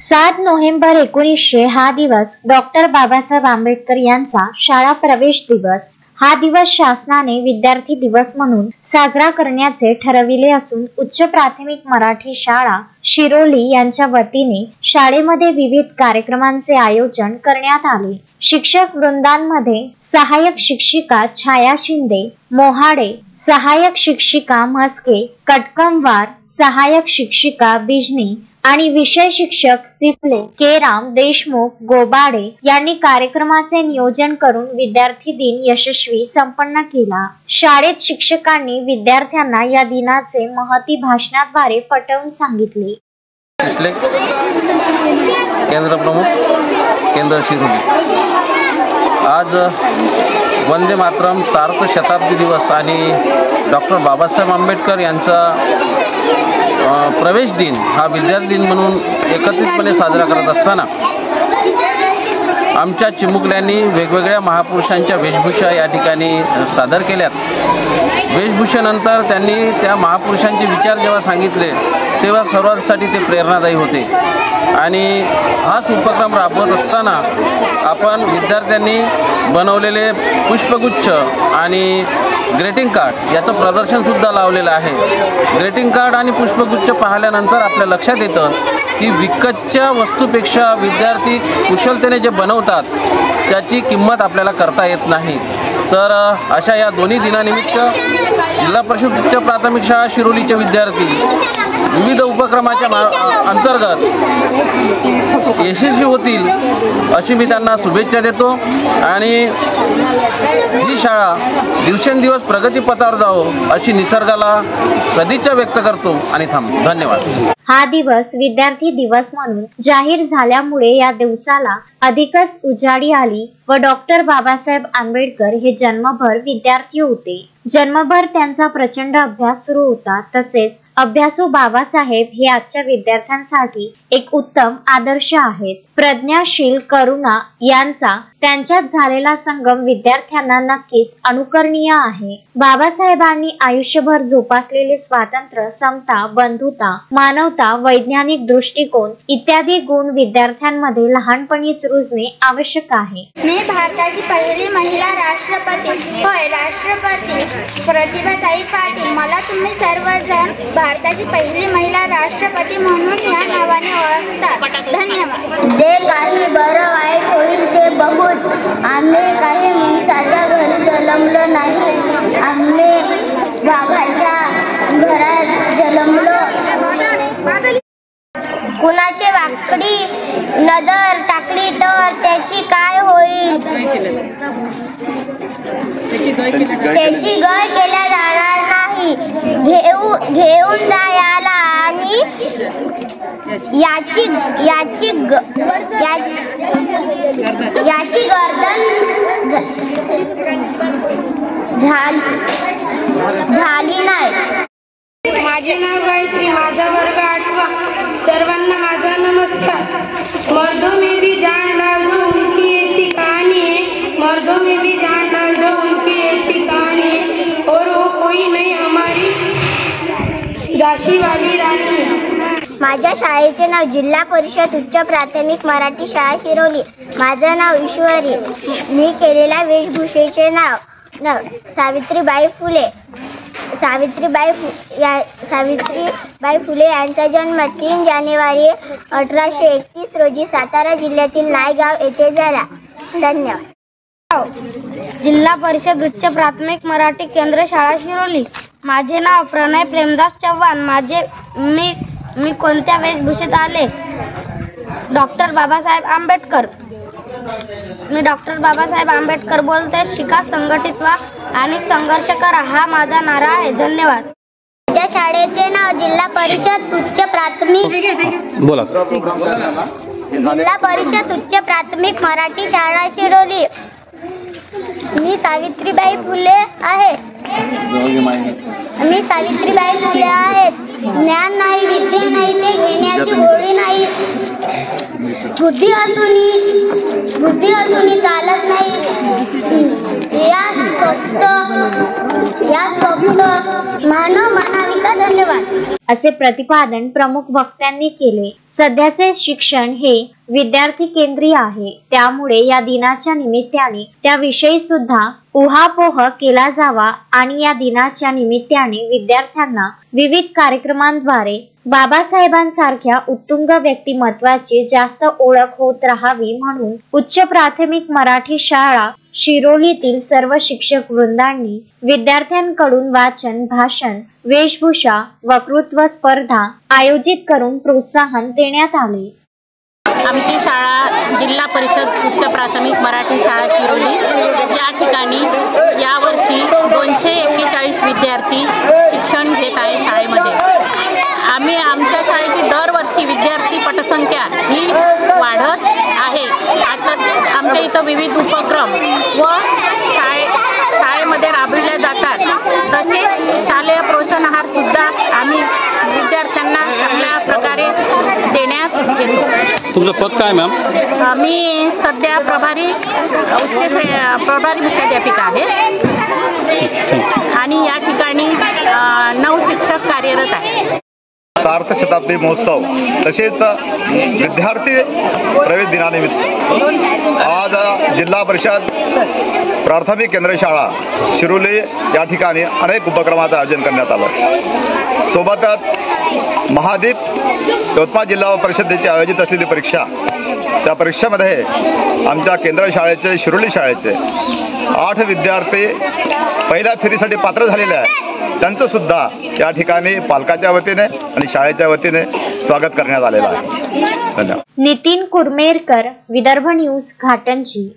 7 November 1900 हा दिवस doctor Babasaheb Ambedkar यांचा शाळा प्रवेश दिवस। हा दिवस शासनाने विद्यार्थी दिवस म्हणून साजरा करण्याचे ठरविले असून उच्च प्राथमिक मराठी शाळा शिरोली यांच्या वतीने शाळेमध्ये विविध कार्यक्रमांचे आयोजन करण्यात आले। शिक्षक वृंदांमध्ये सहाय्यक शिक्षिका छाया शिंदे मोहाडे, सहाय्यक शिक्षिका म्हस्के कटकमवार, सहाय्यक शिक्षिका बिजनी आणि विषय शिक्षक सिसले, केराम, देशमुख, गोबाडे यांनी कार्यक्रमाचे नियोजन करून विद्यार्थी दिन यशस्वी संपन्न केला। शाळेत शिक्षकांनी विद्यार्थ्यांना या दिनाचे महती भाषणाद्वारे पटवून सांगितले। केंद्र प्रमुख केंद्र शिरोली आज वंदे मातरम सार्थ शताब्दी दिवस आणि डॉक्टर बाबासाहेब आंबेडकर यांचा प्रवेश दिन हा विद्यार्थी दिन म्हणून एकत्रितपणे साजरा करत असताना आमच्या चिमुकल्यांनी वेगवेगळ्या महापुरुषांच्या वेशभूषा या ठिकाणी सादर केल्यात। वेशभूषेनंतर त्यांनी त्या महापुरुषांचे विचार जेव्हा सांगितले तेव्हा सर्वांसाठी ते प्रेरणादायी होते आणि हाच उपक्रम राबवत असताना आपण विद्यार्थ्यांनी बनवलेले पुष्पगुच्छ आणि ग्रीटिंग कार्ड याचं प्रदर्शनसुद्धा लावलेलं आहे। ग्रीटिंग कार्ड आणि पुष्पगुच्छ पाहिल्यानंतर आपल्या लक्षात येतं की विकतच्या वस्तूपेक्षा विद्यार्थी कुशलतेने जे बनवतात त्याची किंमत आपल्याला करता येत नाही। तर अशा या दोन्ही दिनानिमित्त जिल्हा परिषद उच्च प्राथमिक शाळा शिरोलीचे विद्यार्थी विविध उपक्रमाच्या अंतर्गत यशस्वी होतील अशी मी त्यांना शुभेच्छा देतो आणि ही शाळा दिवसेंदिवस प्रगतीपथावर जावो अशी निसर्गाला सदिच्छा व्यक्त करतो आणि थांबतो। धन्यवाद। हा दिवस विद्यार्थी दिवस म्हणून जाहीर झाल्यामुळे या दिवसाला अधिकच उजाळी आली व डॉक्टर बाबासाहेब आंबेडकर हे जन्मभर विद्यार्थी होते। जन्मभर त्यांचा प्रचंड अभ्यास सुरू होता। तसेच अभ्यासू बाबासाहेब हे आजच्या विद्यार्थ्यांसाठी एक उत्तम आदर्श आहेत। प्रज्ञाशील करुणा यांचा त्यांच्यात झालेला संगम विद्यार्थ्यांना नक्कीच अनुकरणीय आहे। बाबासाहेबांनी आयुष्यभर जोपासलेले स्वातंत्र्य, समता, बंधुता, मानवता, वैज्ञानिक दृष्टिकोन इत्यादी गुण विद्यार्थ्यांमध्ये लहानपणीच रुजणे आवश्यक आहे। मी भारताची पहिली महिला राष्ट्रपती होय, राष्ट्रपती प्रतिभाताई पाटील। मला तुम्ही सर्वजण भारताची पहिली महिला राष्ट्रपती म्हणून या नावाने ओळखतात। धन्यवाद। जे काही बरं वाईट होईल ते बघून आम्ही काही मुंगसाच्या घरी जन्मलो नाही, आम्ही वाघाच्या घरात जन्मलो। कुणाची वाकडी नजर टाकली तर त्याची काय होईल? त्याची गय केल्या जाणार नाही। घेऊन जा याला आणि याची गर्दन झाली नाही। माझे नाव गायत्री, माझा वर्ग 8वा। सर्वांना माझा नमस्कार। मर्दों में भी जान डाल दो उनकी ऐसी कहानी है, मर्दों में भी जान डाल दो उनकी ऐसी कहानी है, और वो कोई नहीं हमारी झांसी वाली रानी है। माझ्या शाळेचे नाव जिल्हा परिषद उच्च प्राथमिक मराठी शाळा शिरोली। माझं नाव ईश्वरी। मी केलेल्या वेशभूषेचे नाव सावित्रीबाई फुले। सावित्रीबाई फुले यांचा जन्म 3 जानेवारी 1831 रोजी सातारा जिल्ह्यातील नायगाव येथे झाला। धन्यवाद। जिल्हा परिषद उच्च प्राथमिक मराठी केंद्र शाळा शिरोली। माझे नाव प्रणय प्रेमदास चव्हाण। मी कोणत्या वेशभूषेत आले? डॉक्टर बाबासाहेब आंबेडकर। मी डॉक्टर बाबासाहेब आंबेडकर बोलते। शिका, संघटित व्हा आणि संघर्ष करा हा माझा नारा आहे। धन्यवाद। त्या शाळेचे नाव जिल्हा परिषद उच्च प्राथमिक मराठी शाळा शिरोली। मी सावित्रीबाई फुले आहे। ज्ञान नाही, विद्या नाही, ते घेण्याची गोडी नाही। बुद्धी असूनही चालत नाही। यात फक्त मानव मानविका. धन्यवाद असे प्रतिपादन प्रमुख वक्त्यांनी केले. सध्याचे शिक्षण हे विद्यार्थी केंद्रीय आहे, त्यामुळे या दिनाच्या निमित्ताने त्याविषयी सुद्धा उहापोह केला जावा आणि या दिनाच्या निमित्ताने विद्यार्थ्यांना विविध कार्यक्रमांद्वारे बाबासाहेबांसारख्या उत्तुंग व्यक्तिमत्वाची जास्त ओळख होत राहावी म्हणून उच्च प्राथमिक मराठी शाळा शिरोलीतील सर्व शिक्षक वृंदांनी विद्यार्थ्यांकडून वाचन, भाषण, वेशभूषा, वक्तृत्व स्पर्धा आयोजित करून प्रोत्साहन देण्यात आले. आमची शाळा जिल्हा परिषद उच्च प्राथमिक मराठी शाळा शिरोली या ठिकाणी यावर्षी 241 विद्यार्थी शिक्षण घेत आहे. शाळेमध्ये आम्ही आमच्या शाळेची दरवर्षी विद्यार्थी पटसंख्या ही वाढत आहे. तसेच आमच्या इथं विविध उपक्रम व शाळेमध्ये राबविले जातात. तसेच शालेय प्रोत्साहन आहार सुद्धा आम्ही विद्यार्थ्यांना चांगल्या प्रकारे देण्यात येतो. तुमचं पद काय मॅम? मी सध्या प्रभारी मुख्याध्यापिका आहे आणि या ठिकाणी 9 शिक्षक कार्यरत आहेत. सार्थ शताब्दी महोत्सव तसेच विद्यार्थी प्रवेश दिनानिमित्त आज जिल्हा परिषद प्राथमिक केंद्र शाळा शिरोली या ठिकाणी अनेक उपक्रमाचं आयोजन करण्यात आलं. सोबतच महादीप यवतमाळ जिल्हा परिषदेची आयोजित असलेली परीक्षा, त्या परीक्षेमध्ये आमच्या केंद्र शाळेचे शिरोली शाळेचे 8 विद्यार्थी पहिल्या फेरीसाठी पात्र झालेले आहेत. त्यांचं सुद्धा या ठिकाणी पालकाच्या वतीने आणि शाळेच्या वतीने स्वागत करण्यात आलेलं आहे. धन्यवाद. नितीन कुरमेरकर, विदर्भ न्यूज, घाटंजी.